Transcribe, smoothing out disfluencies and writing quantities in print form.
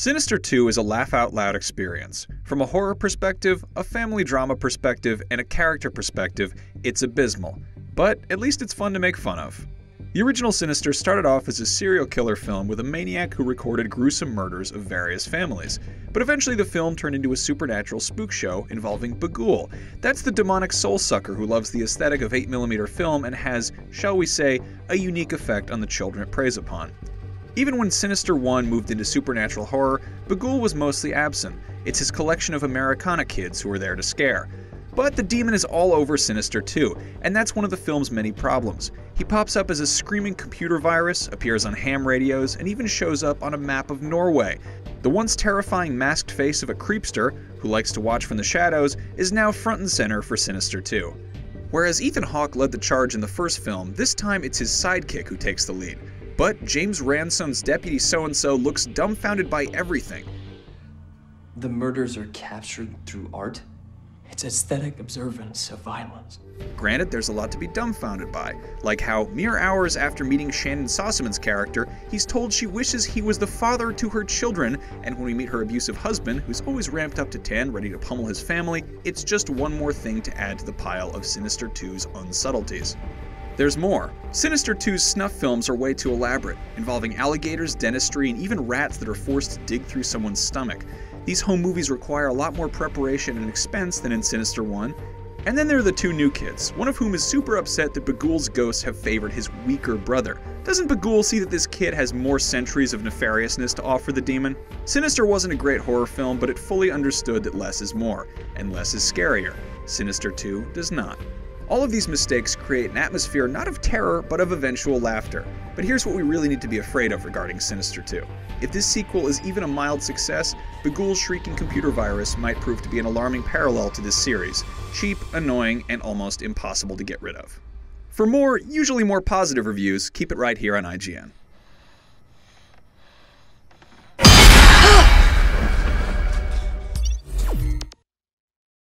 Sinister 2 is a laugh-out-loud experience. From a horror perspective, a family drama perspective, and a character perspective, it's abysmal. But at least it's fun to make fun of. The original Sinister started off as a serial killer film with a maniac who recorded gruesome murders of various families. But eventually the film turned into a supernatural spook show involving Bughuul. That's the demonic soul sucker who loves the aesthetic of 8mm film and has, shall we say, a unique effect on the children it preys upon. Even when Sinister 1 moved into supernatural horror, Bughuul was mostly absent. It's his collection of Americana kids who are there to scare. But the demon is all over Sinister 2, and that's one of the film's many problems. He pops up as a screaming computer virus, appears on ham radios, and even shows up on a map of Norway. The once terrifying masked face of a creepster, who likes to watch from the shadows, is now front and center for Sinister 2. Whereas Ethan Hawke led the charge in the first film, this time it's his sidekick who takes the lead. But James Ransome's Deputy So-and-so looks dumbfounded by everything. The murders are captured through art? It's aesthetic observance of violence. Granted, there's a lot to be dumbfounded by, like how mere hours after meeting Shannon Sossaman's character, he's told she wishes he was the father to her children, and when we meet her abusive husband, who's always ramped up to 10, ready to pummel his family, it's just one more thing to add to the pile of Sinister 2's unsubtleties. There's more. Sinister 2's snuff films are way too elaborate, involving alligators, dentistry, and even rats that are forced to dig through someone's stomach. These home movies require a lot more preparation and expense than in Sinister 1. And then there are the two new kids, one of whom is super upset that Bughuul's ghosts have favored his weaker brother. Doesn't Bughuul see that this kid has more centuries of nefariousness to offer the demon? Sinister wasn't a great horror film, but it fully understood that less is more, and less is scarier. Sinister 2 does not. All of these mistakes create an atmosphere not of terror, but of eventual laughter. But here's what we really need to be afraid of regarding Sinister 2. If this sequel is even a mild success, Bughuul's shrieking computer virus might prove to be an alarming parallel to this series. Cheap, annoying, and almost impossible to get rid of. For more, usually more positive reviews, keep it right here on IGN.